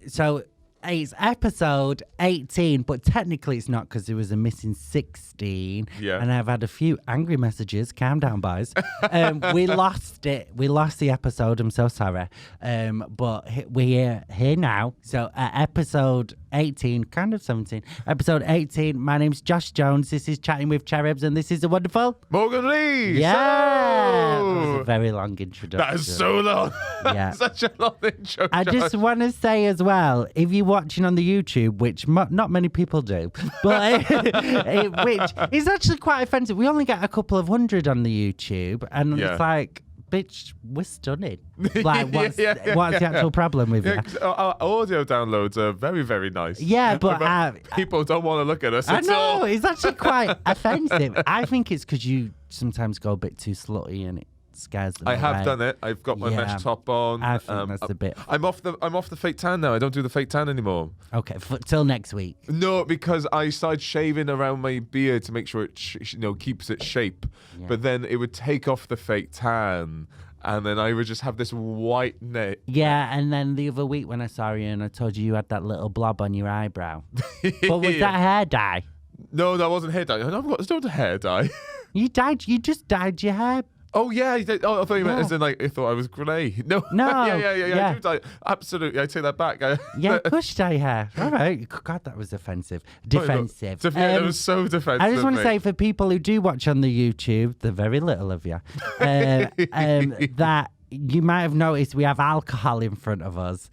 So it's episode 18, but technically it's not because there was a missing 16. Yeah. And I've had a few angry messages. Calm down, boys. We lost it. We lost the episode. I'm so sorry. But we're here now. So episode 18, kind of 17. Episode 18. My name's Josh Jones. This is Chatting with Cherubs, and this is the wonderful Morgan Rees. Yeah. That was Oh, a very long introduction. that is so long. Yeah. Such a long intro. I just want to say as well, if you're watching on the YouTube, which not many people do, but which is actually quite offensive. We only get a couple of hundred on the YouTube, and it's like, bitch, we're stunning. Like, what's the actual problem with it? Our audio downloads are very, very nice. Yeah, but people don't want to look at us I at know, all. it's actually quite offensive. I think it's because you sometimes go a bit too slutty and it scares them I have away. done it. I've got my mesh top on. I think that's a bit. I'm off the fake tan now. I don't do the fake tan anymore. Okay, till next week. No, because I started shaving around my beard to make sure it keeps its shape. Yeah. But then it would take off the fake tan, and then I would just have this white neck. Yeah, and then the other week when I saw you and I told you had that little blob on your eyebrow. But was that hair dye? No, that wasn't hair dye. It's not a hair dye. You just dyed your hair. Oh yeah, I thought you meant as in like I thought I was grey. No, yeah. I do dye. Absolutely, I take that back. Yeah, push dye hair. All right. God, that was offensive. Defensive. It was so defensive. I just want to say for people who do watch on the YouTube, the very little of you, that you might have noticed we have alcohol in front of us,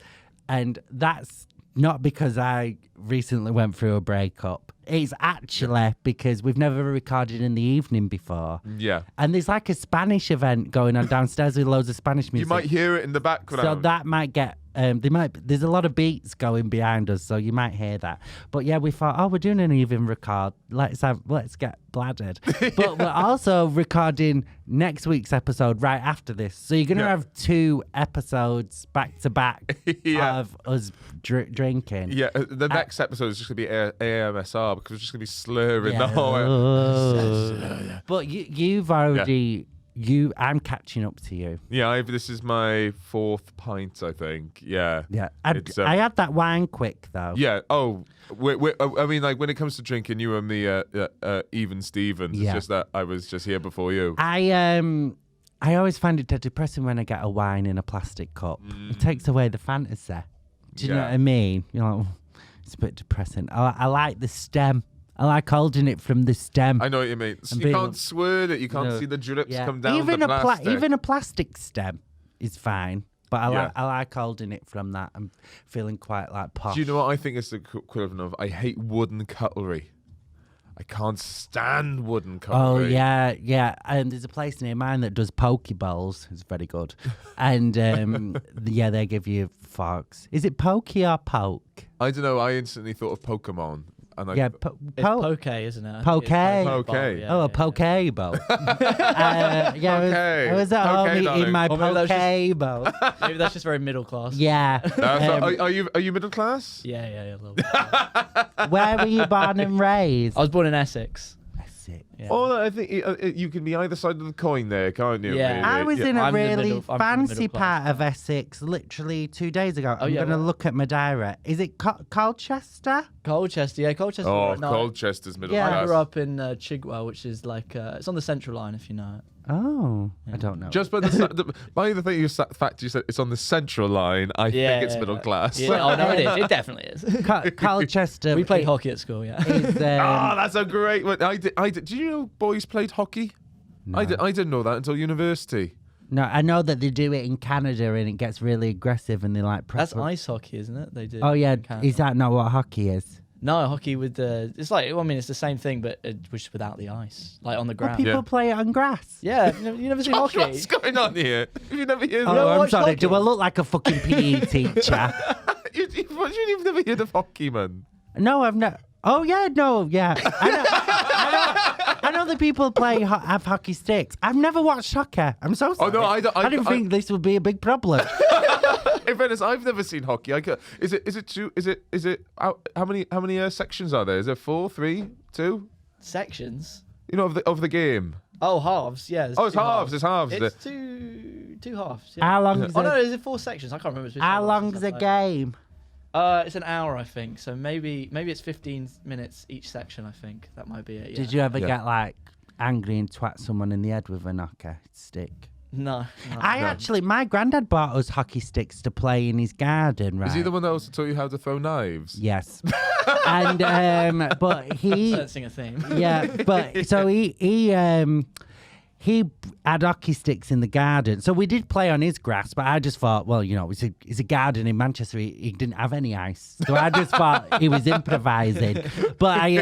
and that's not because I recently went through a breakup. It's actually because we've never recorded in the evening before. Yeah. And there's like a Spanish event going on downstairs with loads of Spanish music. You might hear it in the background. So that might get, there's a lot of beats going behind us, so you might hear that. But yeah, we thought, we're doing an even record. Let's get bladdered. But we're also recording next week's episode right after this. So you're going to have 2 episodes back to back of us drinking. Yeah, the next episode is just going to be AMSR because we're just going to be slurring the whole way. But you've already... I'm catching up to you. Yeah, this is my 4th pint, I think. Yeah. Yeah. I had that wine quick, though. Yeah. Oh, I mean, like, when it comes to drinking, you and me even Stevens. It's just that I was just here before you. I always find it depressing when I get a wine in a plastic cup. It takes away the fantasy. Do you know what I mean? It's a bit depressing. I like the stem. I like holding it from the stem. I know what you mean. You can't swirl it. You can't see the drips come down even the plastic. Even a plastic stem is fine. But I like holding it from that. I'm feeling quite like posh. Do you know what I think is the equivalent of? I hate wooden cutlery. I can't stand wooden cutlery. Oh, yeah. And there's a place near mine that does poke bowls. It's very good. And, they give you forks. Is it pokey or poke? I don't know. I instantly thought of Pokemon. And it's poke, isn't it? Poke. Poke. A poke bowl. Okay. I was at home eating my Or poke bowl. Maybe that's just very middle class. Yeah. Are you middle class? Yeah, a little bit. Where were you born and raised? I was born in Essex. Yeah. Or I think you can be either side of the coin there, can't you? Yeah. I was in a I'm really I'm fancy part of Essex literally 2 days ago. I'm going to look at my diary. Is it Colchester? Colchester, yeah. Colchester. Oh, Colchester's middle I class. grew up in Chigwell, which is like, it's on the Central Line, if you know it. Oh, I don't know. Just by the fact you said it's on the Central Line, I think it's middle class. Yeah. Oh, no, it is. It definitely is. Colchester. We played hockey at school, yeah. That's a great one. I did. Do you know boys played hockey? No. I didn't know that until university. No, I know that they do it in Canada and it gets really aggressive and they like... That's ice hockey, isn't it? They do. Oh, yeah. Is that not what hockey is? No, hockey with the... It's like, it's the same thing, but just without the ice. Like on the ground. People play it on grass. Yeah, you never seen hockey? What's going on here? Have you never heard of I'm sorry. Do I look like a fucking PE teacher? You've never heard of hockey, man? No, I've not. Oh, yeah, no, yeah. I know that people have hockey sticks. I've never watched hockey. I'm so sorry. Oh, no, I didn't think this would be a big problem. In fairness, I've never seen hockey. Is it two? Is it how many sections are there? Is there 4, 3, 2 sections? You know, of the game. Oh, halves. Yeah. Oh, it's halves. It's halves. It's two halves. Yeah. How long is Oh no, it? is it 4 sections? I can't remember. How long's a game? It's an hour, I think. So maybe it's 15 minutes each section. I think that might be it. Yeah. Did you ever get like angry and twat someone in the head with a hockey stick? No. Actually, my granddad bought us hockey sticks to play in his garden, right? Is he the one that also taught you how to throw knives? Yes. And but he Sensing a theme. yeah, but so he had hockey sticks in the garden. So we did play on his grass, but I just thought, well, it's a garden in Manchester. He didn't have any ice, so I just thought he was improvising. But he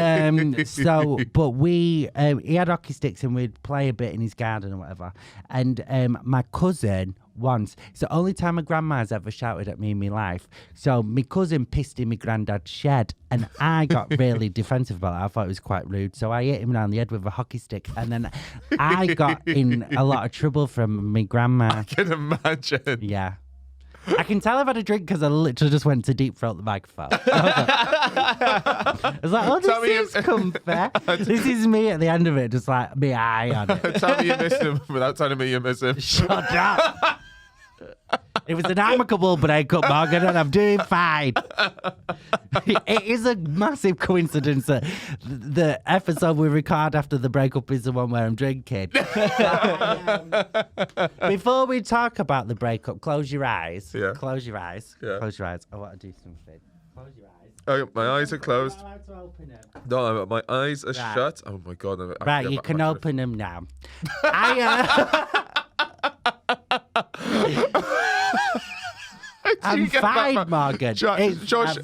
had hockey sticks and we'd play a bit in his garden or whatever. And my cousin once, it's the only time my grandma's ever shouted at me in my life. So my cousin pissed in my granddad's shed, and I got really defensive about it. I thought it was quite rude. So I hit him around the head with a hockey stick, and then I got in a lot of trouble from my grandma. I can imagine. Yeah. I can tell I've had a drink because I literally just went to deep throat the microphone. I was like, oh, this is comfy. This is me at the end of it, just like me eye on it. Tell me you miss him without telling me you miss him. Shut up. It was an amicable breakup, Morgan, and I'm doing fine. It is a massive coincidence that the episode we record after the breakup is the one where I'm drinking. Before we talk about the breakup, close your eyes. Yeah. Close your eyes. Yeah. Close your eyes. I want to do something. Close your eyes. Oh, my eyes are closed. I'm allowed to open them. No, my eyes are Right. shut. Oh my god! Right, you can open them now. I'm fine, Morgan. Josh, I'm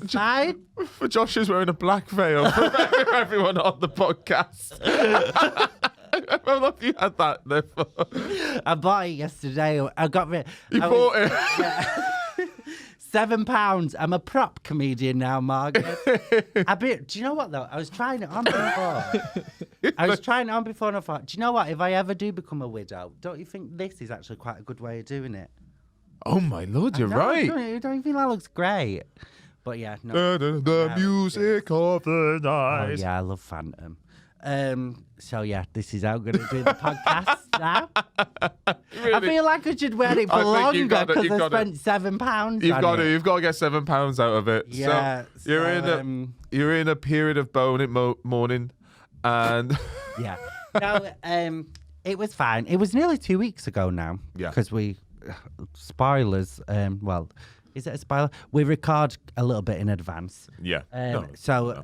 fine. Josh is wearing a black veil for everyone on the podcast. I don't know if you had that there. I bought it yesterday. I got it. You bought it. £7. I'm a prop comedian now, Morgan. Do you know what though? I was trying it on before. And I thought, do you know what? If I ever do become a widow, don't you think this is actually quite a good way of doing it? Oh my lord, you're right. Don't you think that looks great? But yeah, no. The music of the night. Oh yeah, I love Phantom. So yeah, this is how I'm going to do the podcast now. Really? I feel like I should wear it for longer because I spent £7. You've got to get £7 out of it. Yeah, so you're in a period of mourning, and yeah. No, it was fine. It was nearly 2 weeks ago now. Yeah. Because spoilers. Well, is it a spoiler? We record a little bit in advance. Yeah. So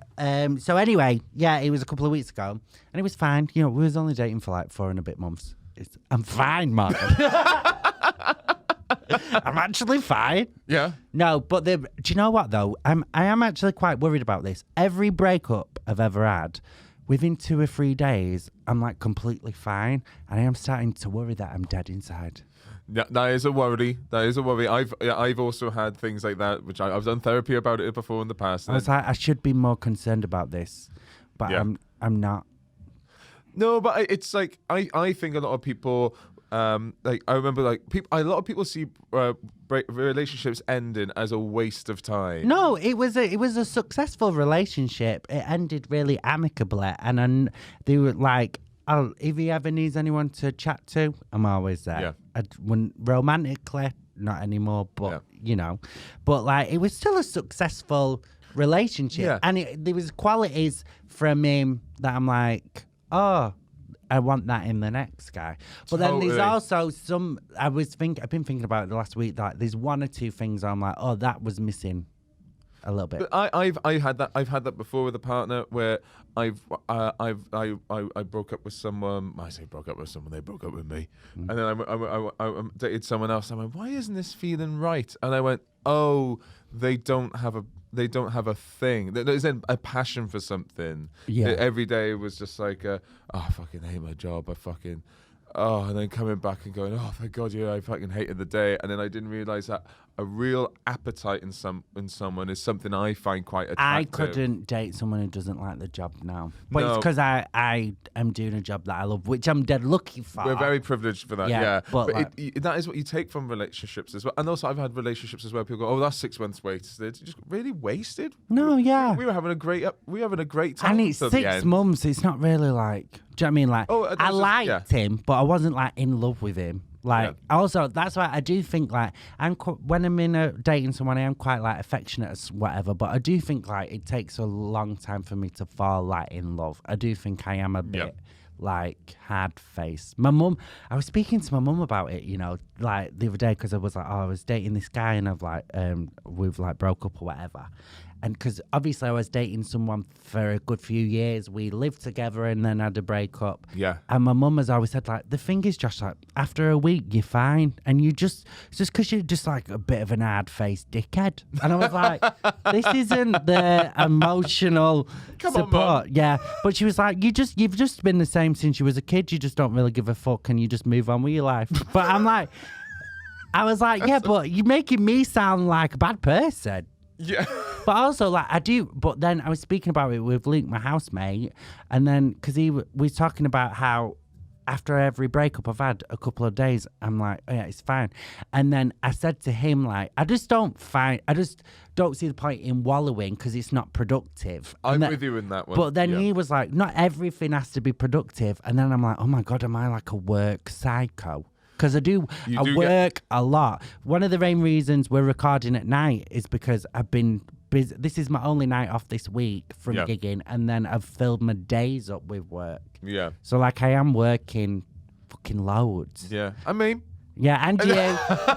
anyway, yeah, it was a couple of weeks ago, and it was fine. We was only dating for like 4 and a bit months. I'm fine, Martin. I'm actually fine. Yeah. No, but do you know what though? I am actually quite worried about this. Every breakup I've ever had, within 2 or 3 days, I'm like completely fine, and I am starting to worry that I'm dead inside. Yeah, that is a worry. I've also had things like that, which I've done therapy about it before in the past. I was like, I should be more concerned about this, but Yeah. I'm not. No, but it's like I think a lot of people like I remember like a lot of people see relationships ending as a waste of time. No, it was a successful relationship. It ended really amicably, and they were like, "Oh, if he ever needs anyone to chat to, I'm always there." Yeah. When romantically, not anymore, but but like it was still a successful relationship, and there was qualities from him that I'm like, oh, I want that in the next guy. But then there's also some. I've been thinking about it the last week. Like there's 1 or 2 things I'm like, oh, that was missing a little bit. But I've had that before with a partner where I broke up with someone. I say broke up with someone. They broke up with me, and then I dated someone else. I went, why isn't this feeling right? And I went, oh, they don't have a thing. There's a passion for something. Yeah. Every day was just like, I fucking hate my job. And then coming back and going, oh, thank God, I fucking hated the day. And then I didn't realize that a real appetite in someone is something I find quite attractive. I couldn't date someone who doesn't like the job now. But it's No. because I am doing a job that I love, which I'm dead lucky for. We're very privileged for that, Yeah, yeah. but That is what you take from relationships as well. And also, I've had relationships as well. People go, "Oh, that's 6 months wasted." Just really wasted. No, yeah. We were having a great time. And it's until the 6 end. months. It's not really like. Do you know what I mean? Like, Oh, I liked him, but I wasn't like in love with him. Like, also, that's why I do think like when I'm dating someone, I am quite like affectionate as whatever. But I do think like it takes a long time for me to fall like in love. I do think I am a bit like hard faced. My mum, I was speaking to my mum about it, you know, like the other day because I was like, I was dating this guy and I've like we've like broke up or whatever. And because obviously I was dating someone for a good few years, we lived together and then had a breakup. Yeah. And my mum has always said, like, the thing is, Josh, like, after a week, you're fine. And it's just because you're just like a bit of an hard-faced dickhead. And I was like, this isn't the emotional support. Mum. Yeah. But she was like, you've just been the same since you was a kid. You just don't really give a fuck and you just move on with your life. But I'm like, I was like, yeah, but you're making me sound like a bad person. Yeah. But also, like, I do, but then I was speaking about it with Luke, my housemate, and then, because we was talking about how after every breakup I've had a couple of days, I'm like, oh yeah, it's fine. And then I said to him, like, I just don't see the point in wallowing because it's not productive. I'm with you in that one. But then he was like, not everything has to be productive. And then I'm like, oh my God, am I like a work psycho? Because I work a lot. One of the main reasons we're recording at night is because I've been busy. This is my only night off this week from gigging, and then I've filled my days up with work. Yeah. So, like, I am working fucking loads. Yeah. I mean. Yeah, and you.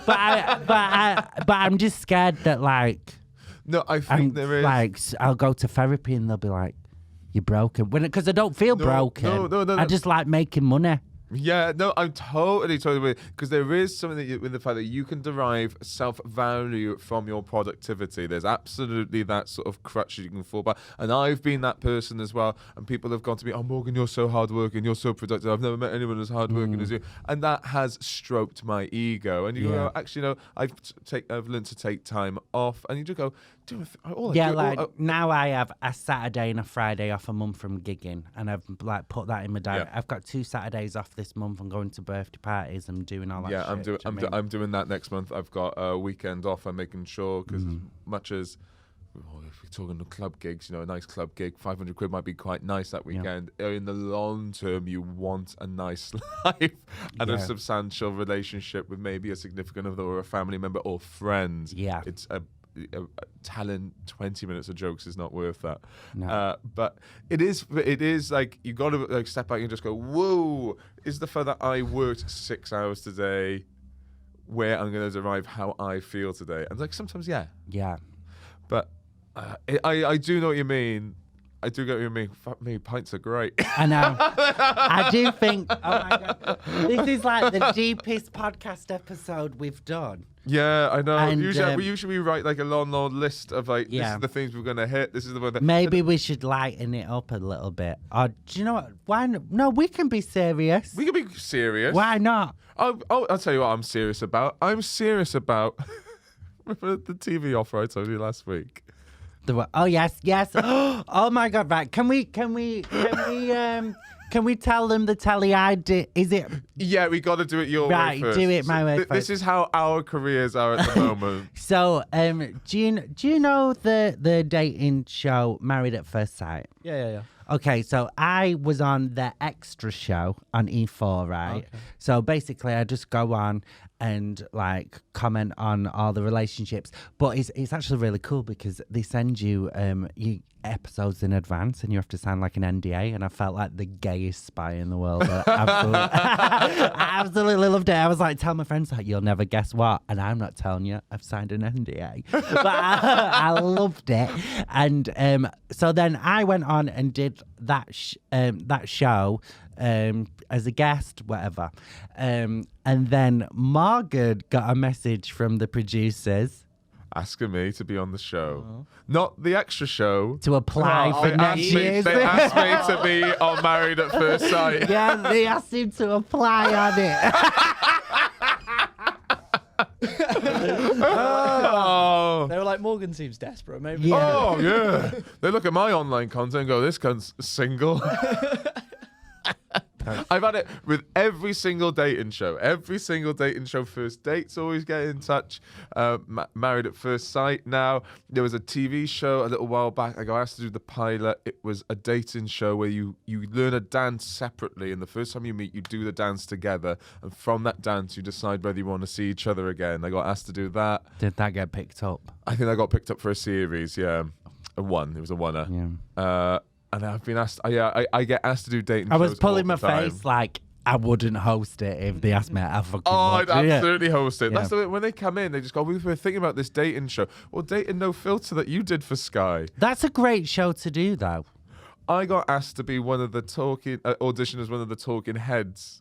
but I'm just scared that, like. No, I think there is. Like, I'll go to therapy and they'll be like, you're broken. Because I don't feel broken. No. I just like making money. Yeah, no, I'm totally with it. Because there is something with the fact that you can derive self-value from your productivity. There's absolutely that sort of crutch you can fall back. And I've been that person as well. And people have gone to me, oh, Morgan, you're so hardworking, you're so productive. I've never met anyone as hardworking as you. And that has stroked my ego. And you go, actually, no, I've learned to take time off. And you just go, now I have a Saturday and a Friday off a month from gigging, and I've like put that in my diary. I've got 2 Saturdays off this month. I'm going to birthday parties and doing all that. Yeah, shit. I'm doing that next month. I've got a weekend off. I'm making sure because as much as if we're talking the club gigs, you know, a nice club gig, 500 quid might be quite nice that weekend. In the long term, you want a nice life and a substantial relationship with maybe a significant other or a family member or friends. Yeah, it's a talent 20 minutes of jokes is not worth that. No. But it is like you got to like step back and just go, whoa, is the fact that I worked 6 hours today where I'm going to derive how I feel today? And like sometimes but I do know what you mean. I do get what you mean. Fuck me, pints are great. I know. I do think, oh my God, this is like the deepest podcast episode we've done. Yeah, I know. And, usually we write like a long list of like, this is the things we're going to hit. This is the one that... Maybe we should lighten it up a little bit. Or do you know what? Why not? No, we can be serious. We can be serious. Why not? I'll tell you what I'm serious about. I'm serious about the TV offer I told you last week. Oh yes. Oh my God! Right? Can we tell them the telly ID? Is it? Yeah, we got to do it your way first. Do it my way first. This is how our careers are at the moment. So, do you know the dating show Married at First Sight? Yeah. Okay, so I was on the extra show on E4, right? Okay. So basically, I just go on and like comment on all the relationships, but it's actually really cool because they send you episodes in advance and you have to sign like an NDA, and I felt like the gayest spy in the world. I absolutely loved it. I was like, tell my friends like, you'll never guess what, and I'm not telling you, I've signed an NDA. But I loved it. And so then I went on and did that show as a guest, whatever. And then Morgan got a message from the producers asking me to be on the show, not the extra show. To apply for next year's. They asked me to be on Married at First Sight. Yeah, they asked him to apply on it. like Morgan seems desperate. Maybe. Yeah. Oh yeah. They look at my online content and go, "This cunt's single." I've had it with every single dating show. Every single dating show. First dates always get in touch. Married at first sight. Now there was a TV show a little while back. I got asked to do the pilot. It was a dating show where you learn a dance separately, and the first time you meet, you do the dance together, and from that dance, you decide whether you want to see each other again. I got asked to do that. Did that get picked up? I think I got picked up for a series. Yeah, a one. It was a oneer. Yeah. And I've been asked. I get asked to do dating. I was shows pulling all my the time. face like I wouldn't host it if they asked me. I fucking Oh, would. I'd Yeah. absolutely host it. Yeah. That's the way, when they come in, they just go, "We were thinking about this dating show." Well, Dating No Filter that you did for Sky. That's a great show to do, though. I got asked to be one of the audition as one of the talking heads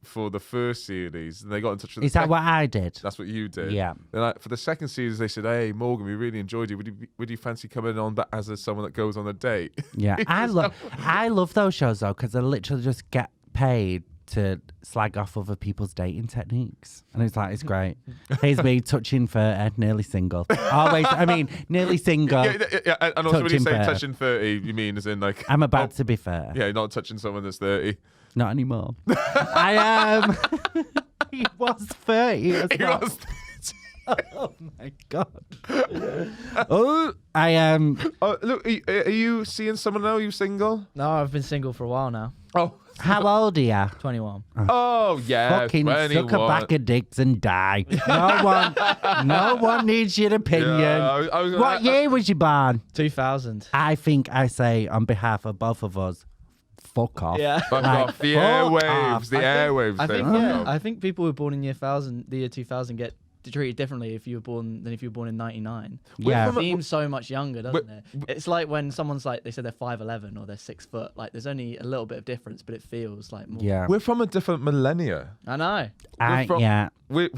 for the first series, and they got in touch with. Is that what I did? That's what you did. Yeah. Then for the second series, they said, "Hey, Morgan, we really enjoyed you. Would you fancy coming on but as someone that goes on a date?" Yeah, I love those shows though because I literally just get paid to slag off other people's dating techniques, and it's great. Here's me touching 30, nearly single. Always, I mean, nearly single. Yeah, and also when you Touching say 30. touching 30, you mean as in like I'm about to be 30. yeah, you're not touching someone that's 30. Not anymore. I am. He was 30 as He well. was Oh my god. Oh, I am. look, are you seeing someone now? Are you single? No, I've been single for a while now. Oh, How old are you? 21. oh yeah, Fucking 21. suck a bag of dicks and die. No one needs your opinion. Yeah, What year was you born? 2000. I think I say on behalf of both of us, fuck off. Yeah. Fuck Like, off. The fuck airwaves. off. The airwaves. I say think fuck yeah. off. I think people who were born in the year 2000 get treated differently if you were born in 99. Yeah. It seems so much younger, doesn't We're- it? It's like when someone's like, they said they're 5'11" or they're 6 foot. Like there's only a little bit of difference, but it feels like more. Yeah. We're from a different millennia. I know. Yeah. We're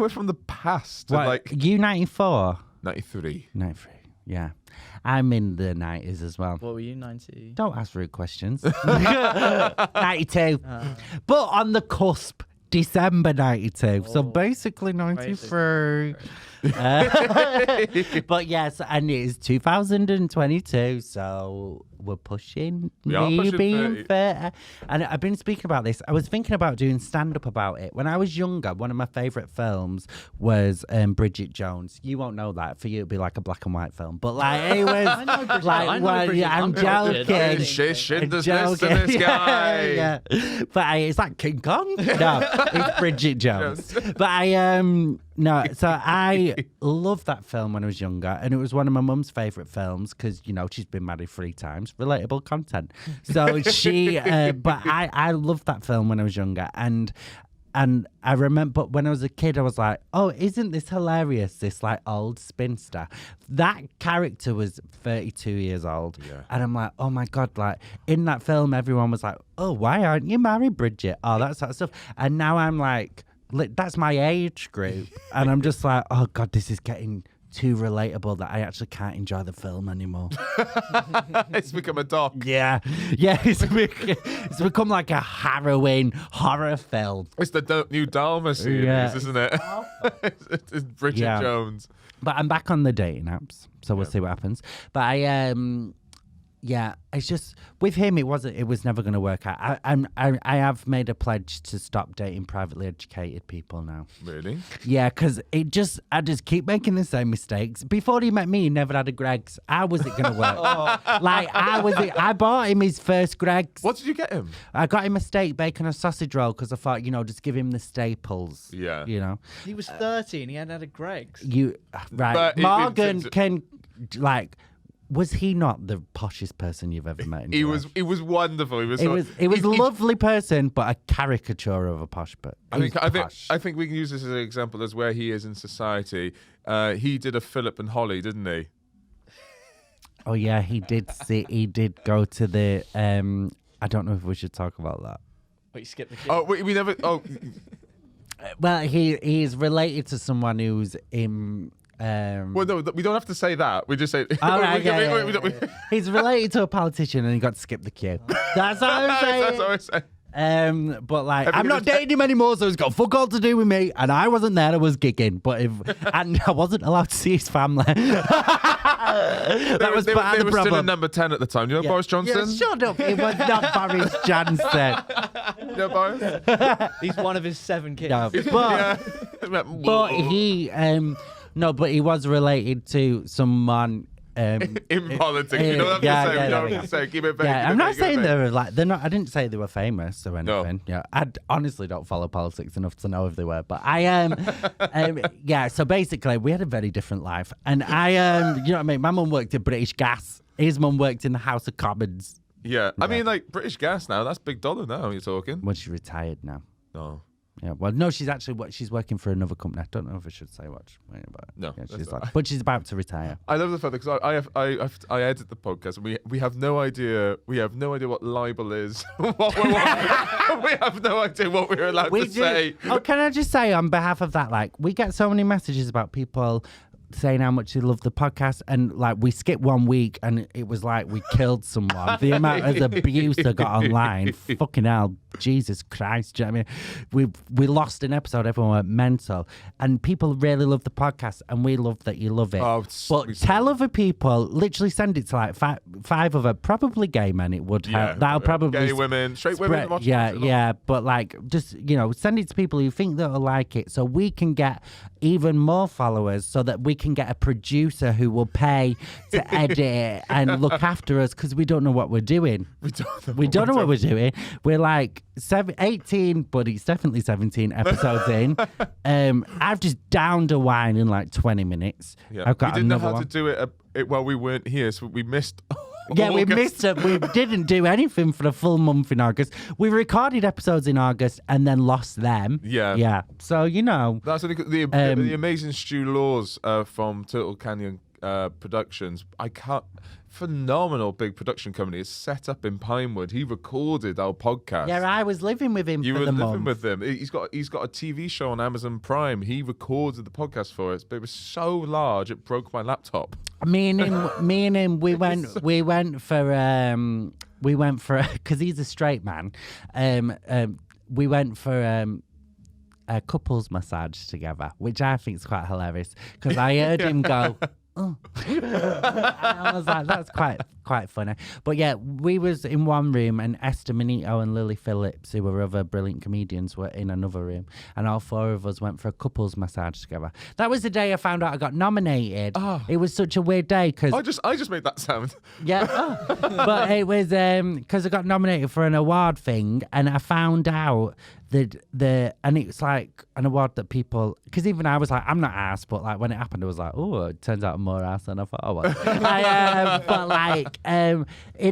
from the past. What, Like you 94? 93. 93. Yeah. I'm in the 90s as well. What were you, 90? Don't ask rude questions. 92. But on the cusp, December 92. So Oh, basically 93. But yes, and it is 2022. So we're pushing We are me pushing being 30. 30. And I've been speaking about this. I was thinking about doing stand-up about it. When I was younger, one of my favourite films was Bridget Jones. You won't know that. For you, it'd be like a black and white film. But like, it was I know Bridget. like, I know well, Bridget. yeah, I'm not good. joking. I don't Shish think- in this Joking. this guy. yeah. But it's like King Kong. No, it's Bridget Jones. But no, so I loved that film when I was younger, and it was one of my mum's favourite films because, you know, she's been married 3 times. Relatable content. So she, but I loved that film when I was younger, and I remember, but when I was a kid, I was like, oh, isn't this hilarious, this like old spinster? That character was 32 years old. Yeah. And I'm like, oh my God, like in that film, everyone was like, oh, why aren't you married, Bridget? Oh, that sort of stuff. And now I'm like, that's my age group. And I'm just like, oh God, this is getting too relatable that I actually can't enjoy the film anymore. It's become a doc. Yeah. It's become like a harrowing horror film. It's the new Dharma series, Yeah. isn't it? It's Bridget Yeah. Jones. But I'm back on the dating apps, so we'll see what happens. But yeah, it's just with him, it was never going to work out. I have made a pledge to stop dating privately educated people now. Really? Yeah, because I just keep making the same mistakes. Before he met me, he never had a Greggs. How was it going to work? Like, I bought him his first Greggs. What did you get him? I got him a steak, bacon, and sausage roll because I thought, you know, just give him the staples. Yeah. You know, He was 30 and he hadn't had a Greggs. right. But Morgan can, like, was he not the poshest person you've ever met in He your was. life? He was wonderful. He was. It so- was a he- lovely person, but a caricature of a posh person. I think we can use this as an example as where he is in society. He did a Philip and Holly, didn't he? Oh yeah, he did go to the I don't know if we should talk about that. But you skipped the kid. Oh, we never. Oh, Well, he is related to someone who's in well, no, we don't have to say that. We just say. all right, we- we- yeah. He's related to a politician and he got to skip the queue. That's all I'm saying. That's what I say. But like, I'm Everything not was- dating him anymore, so it's got fuck all to do with me. And I wasn't there, I was gigging. But and I wasn't allowed to see his family. That was part of they the were still in problem. number 10 at the time. You know Boris Johnson? Yeah, shut up. It was not Boris Johnson. You know Boris? He's one of his 7 kids. No, Yeah. but he, no, but he was related to someone. In politics, you know what I'm yeah, saying? yeah, You know what yeah. I'm saying? Keep it vague. Yeah, keep I'm it not vague, keep it saying vague. they're like they're not. I didn't say they were famous or No. anything. Yeah, I honestly don't follow politics enough to know if they were, but I am. Yeah, so basically, we had a very different life, and I you know what I mean. My mum worked at British Gas. His mum worked in the House of Commons. Yeah, I mean, like British Gas now. That's big dollar now. You're talking. Well, she's retired now. No. Yeah, well, no, she's actually she's working for another company. I don't know if I should say what. But No, yeah, that's she's all like, but she's about to retire. I love the fact because I edit the podcast and we have no idea what libel is. We have no idea what we're allowed to say. Oh, can I just say on behalf of that, like, we get so many messages about people saying how much they love the podcast, and like we skipped 1 week and it was like we killed someone. The amount of abuse that got online, fucking hell, Jesus Christ. Do you know what I mean? We lost an episode, everyone went mental, and people really love the podcast, and we love that you love it. Oh, but tell other people, literally send it to like five other, probably gay men. It would help. That'll probably gay women, straight women. Watch yeah, but like, just, you know, send it to people who think that'll like it, so we can get even more followers, so that we can get a producer who will pay to edit it and look after us, because we don't know what we're doing. We don't know what we're doing. We're like 18, but it's definitely 17 episodes in. I've just downed a wine in like 20 minutes. Yeah. I've got we didn't know another how one. to do it while we weren't here, so we missed. Yeah, we August. missed it. We didn't do anything for a full month in August. We recorded episodes in August and then lost them. Yeah. Yeah. So, you know. That's the amazing Stu Laws from Turtle Canyon Productions. Phenomenal big production company. It's set up in Pinewood. He recorded our podcast. Yeah, I was living with him You for were the living month. with him. He's got a TV show on Amazon Prime. He recorded the podcast for us, but it was so large it broke my laptop. Me and him, we went for because he's a straight man. We went for a couples massage together, which I think is quite hilarious, because I heard him go, oh. And I was like, that's quite funny. But yeah, we was in one room, and Esther Manito and Lily Phillips, who were other brilliant comedians, were in another room, and all 4 of us went for a couples massage together. That was the day I found out I got nominated. Oh. It was such a weird day, because I just made that sound. yeah, but it was because I got nominated for an award thing, and I found out that and it's like an award that people, because even I was like, I'm not ass, but like when it happened, I was like, oh, it turns out I'm more ass than I thought I was. But like in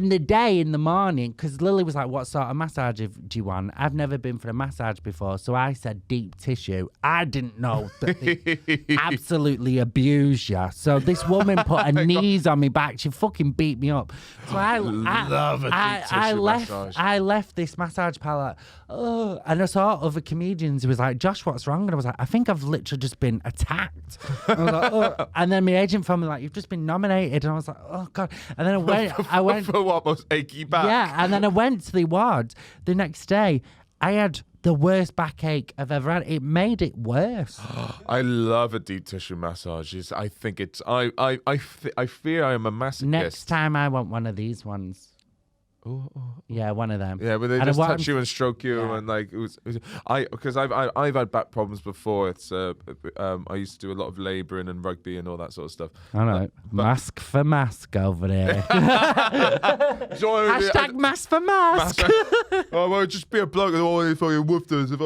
the morning, because Lily was like, what sort of massage do you want? I've never been for a massage before, so I said deep tissue. I didn't know that they absolutely abuse you. So this woman put her knees on me back. She fucking beat me up. So I left this massage parlor. Oh, and I saw other comedians who was like, Josh, what's wrong? And I was like, I think I've literally just been attacked. And I was like, oh. And then my agent phoned me like, you've just been nominated. And I was like, oh God. And then I went for what, most achy back? Yeah, and then I went to the awards the next day. I had the worst backache I've ever had. It made it worse. I love a deep tissue massage. I think it's I fear I am a masochist. Next time I want one of these ones. Ooh. Yeah, one of them. Yeah, but they And just I want- touch you and stroke you, Yeah. and like because I've had back problems before. It's I used to do a lot of labouring and rugby and all that sort of stuff. I know. Mask for mask over there. Hashtag mask for mask. Oh, well, just be a bloke and all these fucking woofers. If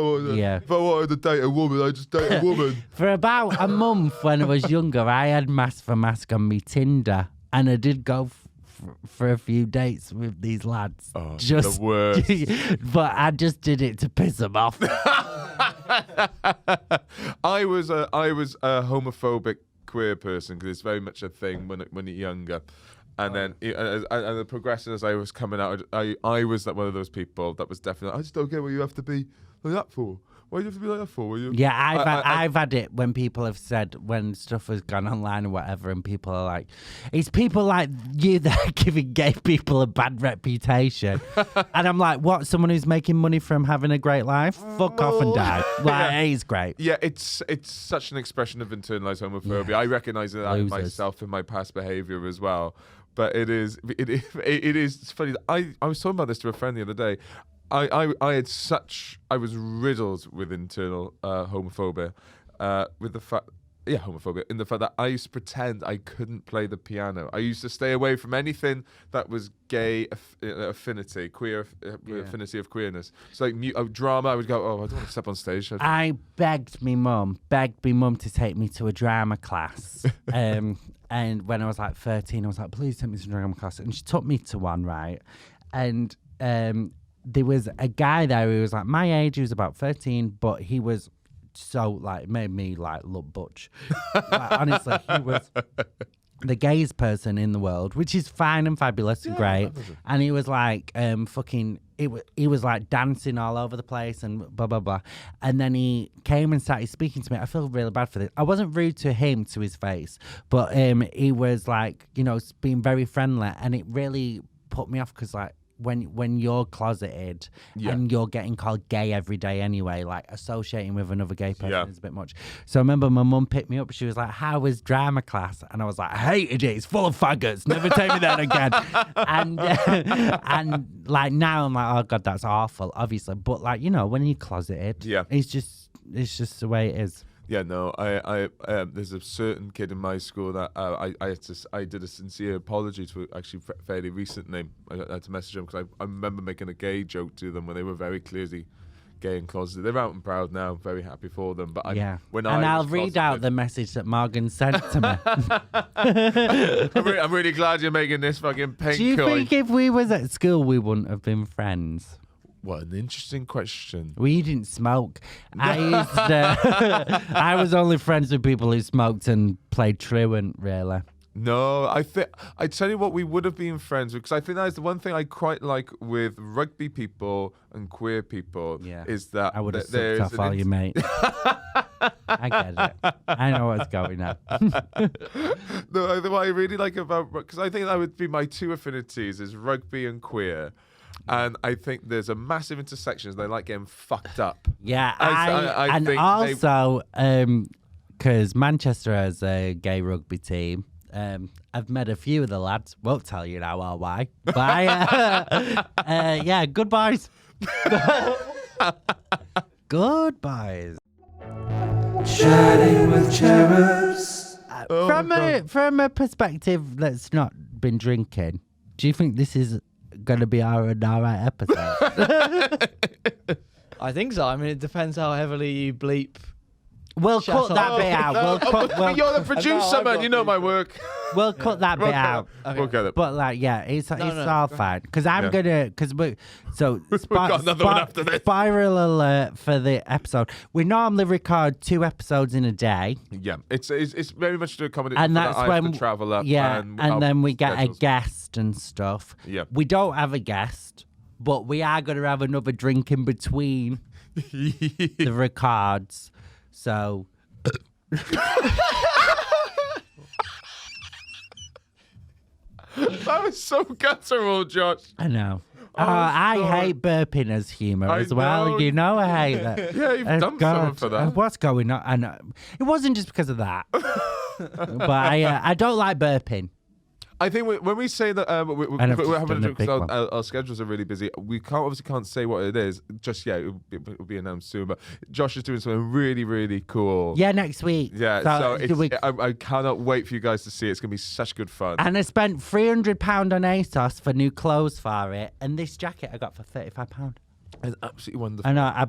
I wanted to date a woman, I just date a woman. For about a month when I was younger, I had mask for mask on me Tinder, and I did go for a few dates with these lads. Oh, the worst. But I just did it to piss them off. I was a homophobic queer person, because it's very much a thing when you're younger. And then, and progressing as I was coming out, I was one of those people that was definitely, I just don't get what you have to be like that for. Why do you have to be like that for? Were you? Yeah, I've had it when people have said, when stuff has gone online or whatever, and people are like, it's people like you that are giving gay people a bad reputation. And I'm like, what? Someone who's making money from having a great life? Fuck off and die. Like, he's great. Yeah, it's such an expression of internalized homophobia. I recognize that Losers. myself in my past behavior as well. But it is it's funny. I was talking about this to a friend the other day. I was riddled with internal homophobia, with the fact. Yeah, homophobia, in the fact that I used to pretend I couldn't play the piano. I used to stay away from anything that was gay affinity, queer affinity of queerness. So like drama, I would go, oh, I don't want to step on stage. I begged me mum to take me to a drama class. And when I was like 13, I was like, please take me to a drama class. And she took me to one, right? And there was a guy there who was like my age, he was about 13, but he was so like made me like look butch. Like, honestly, he was the gayest person in the world, which is fine and fabulous and great. And he was like he was like dancing all over the place and blah blah blah. And then he came and started speaking to me. I feel really bad for this. I wasn't rude to him to his face, but he was like, you know, being very friendly, and it really put me off because like when you're closeted and you're getting called gay every day anyway, like associating with another gay person is a bit much. So I remember my mum picked me up. She was like, how was drama class? And I was like, I hated it. It's full of faggots. Never take me there again. And like now I'm like, oh God, that's awful, obviously. But like, you know, when you're closeted, it's just the way it is. Yeah, no, I there's a certain kid in my school that I did a sincere apology to actually fairly recently. I had to message him because I remember making a gay joke to them when they were very clearly gay and closeted. They're out and proud now, very happy for them. But I'll read out the message that Morgan sent to me. I'm really glad you're making this fucking pink. Do you think if we was at school we wouldn't have been friends? What an interesting question. We didn't smoke. I was only friends with people who smoked and played truant, really. No, I tell you what, we would have been friends with, because I think that is the one thing I quite like with rugby people and queer people is that I would have sucked off all your mate. I get it. I know what's going on. No, what I really like about, because I think that would be my two affinities is rugby and queer. And I think there's a massive intersection. They like getting fucked up. Yeah, I and think also because Manchester has a gay rugby team. I've met a few of the lads. Won't tell you now or why. But yeah, good boys. Good boys. Chatting with Cherubs. From a perspective that's not been drinking, do you think this is going to be our alright episode? I think so. I mean, it depends how heavily you bleep. We'll cut that bit out. You're the producer, man. You know my work. We'll cut that bit out. Okay. We'll get it. But like, yeah, it's all fine. Because I'm gonna, we've got another one after this. Spiral alert for the episode. We normally record 2 episodes in a day. Yeah, it's very much to accommodate. And that's I when have to travel up. Yeah, and then we get schedules. a guest and stuff. Yeah, we don't have a guest, but we are gonna have another drink in between the records. So. That was so guttural, Josh. I know. I hate burping as humour as well. know. You know I hate that. Yeah, you've done something for that. What's going on? I know. It wasn't just because of that. But I don't like burping. I think when we say that we're having a drink because our schedules are really busy, we obviously can't say what it is just yet. It'll be announced soon. But Josh is doing something really, really cool. Yeah, next week. Yeah, I cannot wait for you guys to see it. It's going to be such good fun. And I spent £300 on ASOS for new clothes for it. And this jacket I got for £35. It's absolutely wonderful. I know. I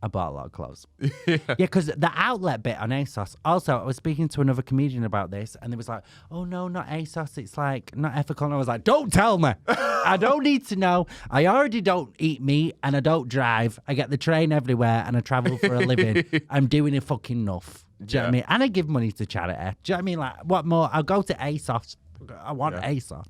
bought a lot of clothes. Yeah, because the outlet bit on ASOS. Also, I was speaking to another comedian about this, and they was like, "Oh no, not ASOS. It's like not ethical." And I was like, "Don't tell me. I don't need to know. I already don't eat meat, and I don't drive. I get the train everywhere, and I travel for a living. I'm doing it fucking enough. Do you know what I mean? And I give money to charity. Do you know what I mean? Like, what more? I'll go to ASOS I want ASOS.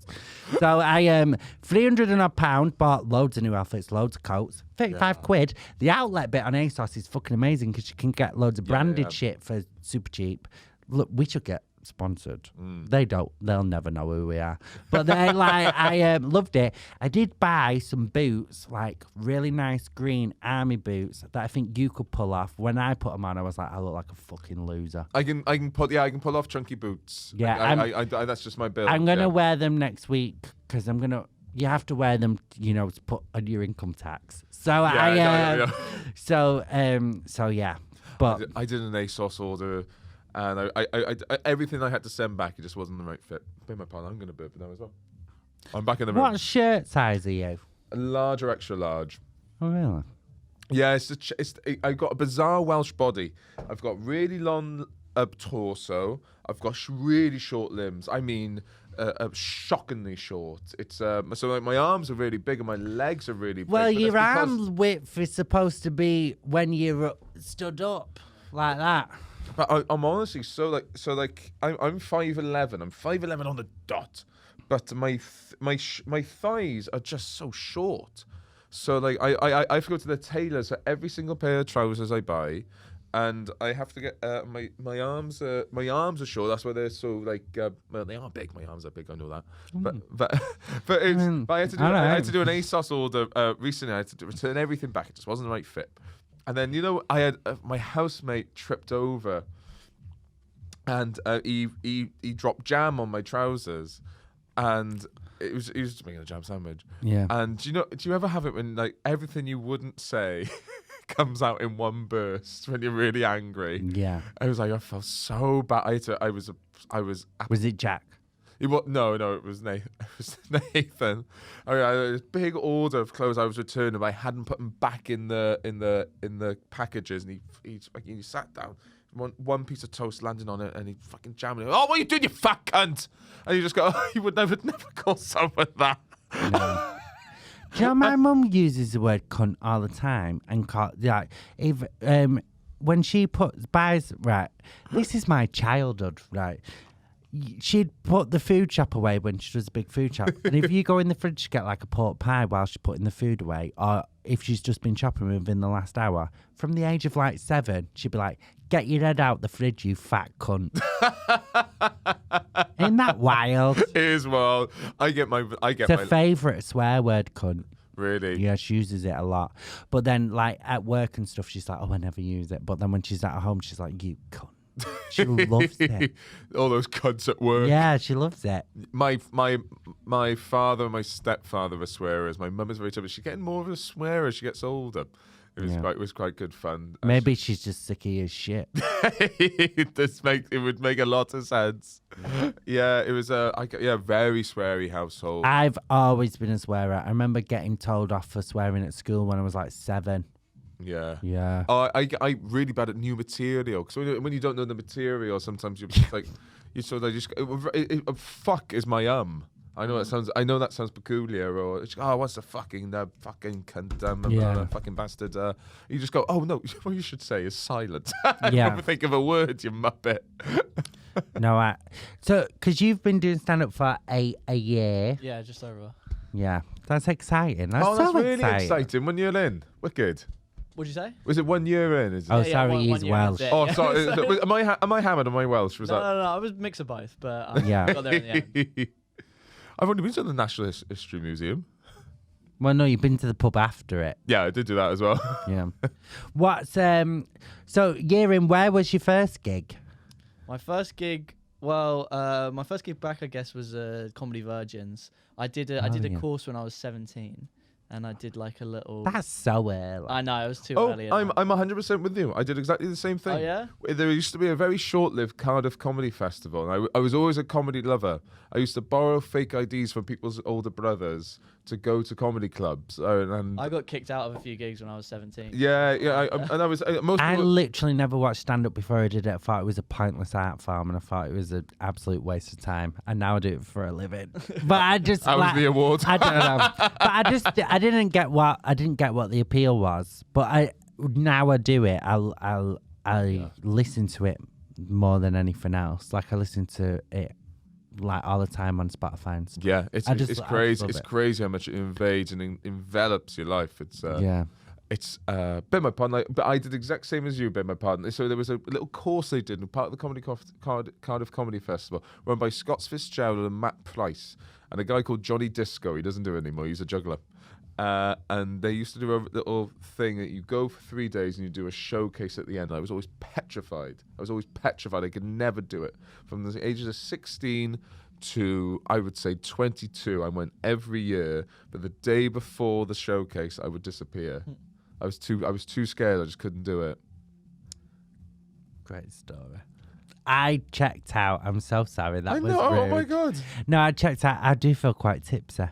So I £300 and odd pound, bought loads of new outfits, loads of coats, 35 quid. The outlet bit on ASOS is fucking amazing because you can get loads of branded shit for super cheap. Look, we should get sponsored. They don't. They'll never know who we are. But they like, I loved it. I did buy some boots, like really nice green army boots that I think you could pull off. When I put them on, I was like, I look like a fucking loser. I can pull off chunky boots. Yeah, I that's just my build. I'm gonna wear them next week because I'm gonna. You have to wear them, you know, to put on your income tax. So So yeah. But I did an ASOS order. And I everything I had to send back, it just wasn't the right fit. Beg my pardon, I'm going to burp now as well. I'm back in the room. What shirt size are you? A large or extra large. Oh, really? Yeah, I've got a bizarre Welsh body. I've got really long torso. I've got really short limbs. I mean, shockingly short. It's so like my arms are really big and my legs are really big. Well, your arm width is supposed to be when you're stood up like that. But I'm honestly I'm 5'11". I'm 5'11" on the dot, but my thighs are just so short. So like I have to go to the tailors for every single pair of trousers I buy, and I have to get my arms are short. That's why they're so like well, they are big. My arms are big. I know that. But I had to do an ASOS order recently. I had to return everything back. It just wasn't the right fit. And then, you know, I had my housemate tripped over and he dropped jam on my trousers, and he was just making a jam sandwich. Yeah. And do you ever have it when like everything you wouldn't say comes out in one burst when you're really angry? Yeah. I was like, I felt so bad. I was it Jack? No, it was Nathan. It was Nathan. I had this big order of clothes I was returning, but I hadn't put them back in the packages, and he sat down. One piece of toast landing on it, and he fucking jammed it. Oh, what are you doing, you fat cunt? And you just go, oh, you would never call someone that. No. Do you know, my mum uses the word cunt all the time, and if when she buys, right, this is my childhood, right. She'd put the food shop away when she does a big food shop. And if you go in the fridge to get like a pork pie while she's putting the food away, or if she's just been shopping within the last hour, from the age of like 7, she'd be like, get your head out the fridge, you fat cunt. Isn't that wild? It is wild. It's a favourite swear word, cunt. Really? Yeah, she uses it a lot. But then like at work and stuff, she's like, oh, I never use it. But then when she's at home, she's like, you cunt. She loves it. All those cunts at work. Yeah, she loves it. My father and my stepfather were swearers. My mum is very tough. She's getting more of a swearer as she gets older. It was quite good fun. Maybe she's just sick of your shit. It would make a lot of sense. Yeah, it was very sweary household. I've always been a swearer. I remember getting told off for swearing at school when I was like 7. Yeah. I really bad at new material, because when you don't know the material, sometimes you're just like, fuck is my I know that sounds peculiar, or what's the fucking cunt, fucking bastard. You just go, oh no, what you should say is silent. Never think of a word, you muppet. No, so because you've been doing stand up for a year. Yeah, just over. Yeah, that's exciting. That's really exciting. 1 year in, wicked. What'd you say? Was it 1 year in? Sorry, he's Welsh. Oh, sorry. Am I hammered? Am I Welsh? No. I was a mix of both, but I got there in the end. I've only been to the National History Museum. Well, no, you've been to the pub after it. Yeah, I did do that as well. Yeah. So year in, where was your first gig? My first gig back, I guess, was Comedy Virgins. I did a course when I was 17. And I did like a little... That's so early. I know, it was too early. I'm 100% with you. I did exactly the same thing. Oh, yeah? There used to be a very short-lived Cardiff Comedy Festival. And I was always a comedy lover. I used to borrow fake IDs from people's older brothers to go to comedy clubs. And I got kicked out of a few gigs when I was 17. Yeah. I literally never watched stand-up before I did it. I thought it was a pointless art form, and I thought it was an absolute waste of time. And now I do it for a living. But I just... That was the award. I don't know. But I didn't get what the appeal was. But now I do it. I listen to it more than anything else. Like I listen to it, like all the time on Spotify and stuff. Yeah, it's I crazy. love It's it. crazy how much it invades and envelops your life. It's Yeah. It's beg my pardon, but I did the exact same as you, beg my pardon. So there was a little course they did, part of the Cardiff Comedy Festival, run by Scott Fitzgerald and Matt Price, and a guy called Johnny Disco. He doesn't do it anymore. He's a juggler. And they used to do a little thing that you go for 3 days and you do a showcase at the end. I was always petrified. I could never do it. From the ages of 16 to, I would say, 22, I went every year. But the day before the showcase, I would disappear. I was too scared. I just couldn't do it. Great story. I checked out. I'm so sorry. That I was know. rude. Oh my god. No, I checked out. I do feel quite tipsy.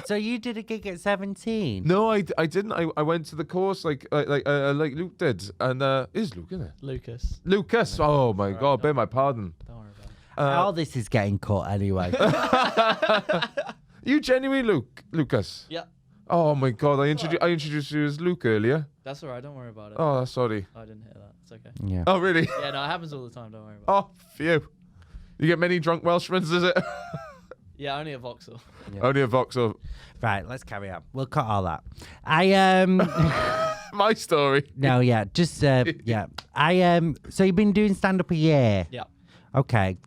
So you did a gig at 17? No, I didn't. I went to the course like Luke did, and is Luke in it? Lucas. Oh my god, beg my pardon. Don't worry about it. All this is getting cut anyway. You genuinely Lucas? Yeah, Oh my god, I introduced you as Luke earlier. that's all right. Don't worry about it. Oh, sorry. I didn't hear that. It's okay. Yeah. Oh really? Yeah, no, it happens all the time. Don't worry about Oh, phew. You get many drunk Welshmen, is it? it. Yeah, only at Vauxhall. Only a Vauxhall. Right, let's carry on. We'll cut all that. My story. No, yeah, just yeah. So you've been doing stand up a year. Yeah. Okay.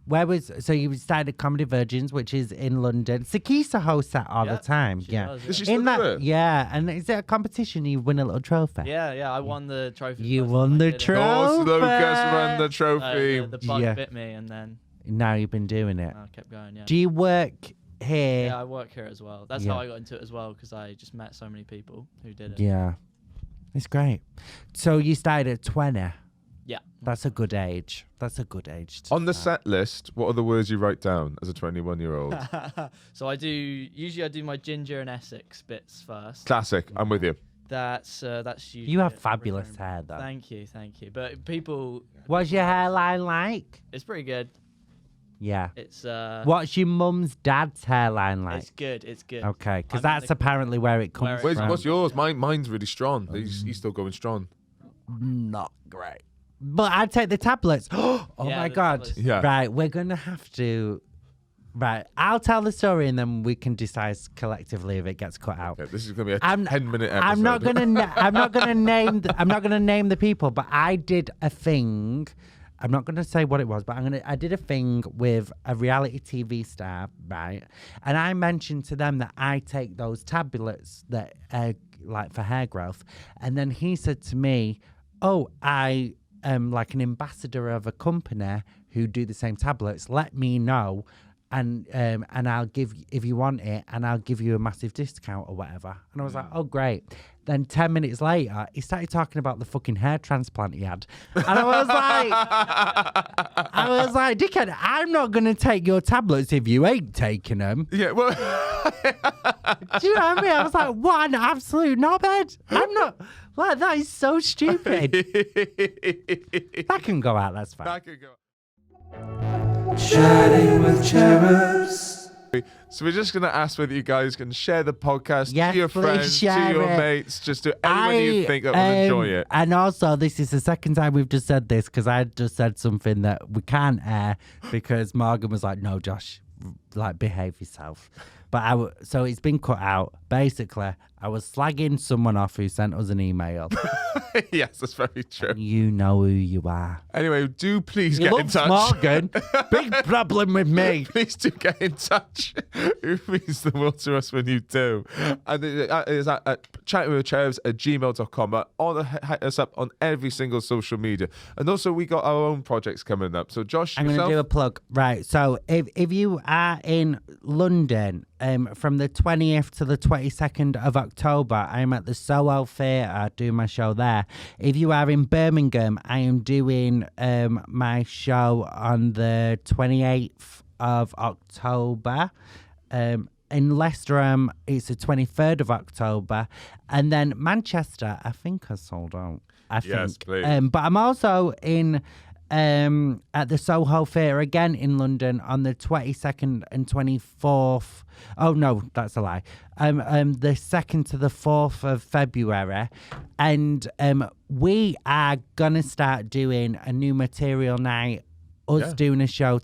So you started Comedy Virgins, which is in London. Sakisa hosts that all the time. She Yeah. does, Does she In still do that, it? yeah, and is it a competition? You win a little trophy. Yeah, I won the trophy. You first won time I the did it. trophy. Oh, Lucas won the trophy. The bug Yeah. bit me, and then Now you've been doing it. I kept going. Yeah. Do you work here? Yeah, I work here as well. That's Yeah. how I got into it as well, because I just met so many people who did it. Yeah. It's great. So you started at 20. Yeah. That's a good age. That's a good age. To On the start. set list, what are the words you write down as a 21-year-old? So I do my Ginger and Essex bits first. Classic. I'm with you. That's usually You have it, fabulous recurring. hair, though. Thank you. But people, What's your hairline like? it's pretty good. Yeah. It's What's your mum's dad's hairline like? it's good. It's good. Okay, because I'm in that's the- apparently where it comes Where it- from. What's yours? Mine's really strong. He's still going strong. Not great. But I'd take the tablets. Oh Yeah, my the God. tablets. Yeah. Right, we're going to have to... Right, I'll tell the story and then we can decide collectively if it gets cut out. Okay, this is gonna be a I'm- 10-minute episode. I'm not gonna name the people, but I did a thing. I'm not gonna say what it was, but I did a thing with a reality TV star, right? And I mentioned to them that I take those tablets that like for hair growth, and then he said to me, "Oh, I am like an ambassador of a company who do the same tablets. Let me know." And I'll give, if you want it, and I'll give you a massive discount or whatever. And I was like, oh, great. Then 10 minutes later, he started talking about the fucking hair transplant he had. And I was like, dickhead, I'm not going to take your tablets if you ain't taking them. Yeah, well, Do you know what I mean? I was like, what an absolute knobhead. I'm not, like, that is so stupid. That can go out, that's fine. that could go. Chatting with Cherubs. So we're just gonna ask whether you guys can share the podcast Yes, to your please friends, to share your it. mates, just to anyone you think that will enjoy it. And also, this is the second time we've just said this because I just said something that we can't air because Morgan was like, no, Josh, like, behave yourself. But so it's been cut out. Basically, I was slagging someone off who sent us an email. Yes, that's very true. You know who you are. Anyway, do please He get in loves touch. Morgan. Big problem with me. Please do get in touch. It means the world to us when you do. And it is at chattingwithcherubs@gmail.com. Hit us up on every single social media. And also, we got our own projects coming up. So, Josh, I'm going to yourself? do a plug. Right. So if you are in London from the 20th to the 22nd of October, I'm at the Soho Theatre doing my show there. If you are in Birmingham, I am doing my show on the 28th of October. In Leicester, it's the 23rd of October. And then Manchester, I think I sold out. I Yes, think. please. But I'm also in at the Soho Theatre again in London on the 22nd and 24th. Oh no, that's a lie. The 2nd to the 4th of February, and we are gonna start doing a new material night us doing a show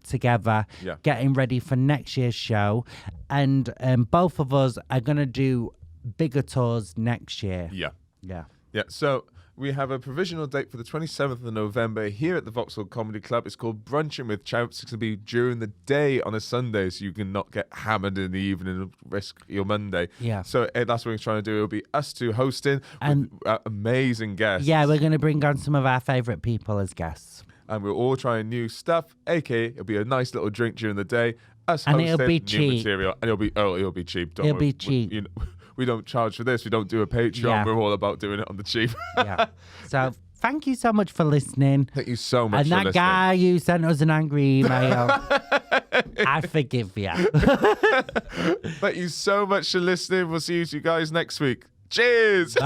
together, Yeah. getting ready for next year's show. And both of us are going to do bigger tours next year. Yeah. Yeah. Yeah. So we have a provisional date for the 27th of November here at the Vauxhall Comedy Club. It's called Brunching with Cherubs. It's going to be during the day on a Sunday, so you can not get hammered in the evening and risk your Monday. Yeah. So that's what we're trying to do. It'll be us two hosting And with amazing guests. Yeah, we're going to bring on some of our favourite people as guests. And we're all trying new stuff, aka it'll be a nice little drink during the day. Us And hosting it'll be new cheap. material, and it'll be cheap. Don't It'll worry. be cheap. We don't charge for this. We don't do a Patreon. Yeah. We're all about doing it on the cheap. Yeah. So thank you so much for listening. Thank you so much And for that listening. guy who sent us an angry email, I forgive you. Thank you so much for listening. We'll see you guys next week. Cheers. Bye.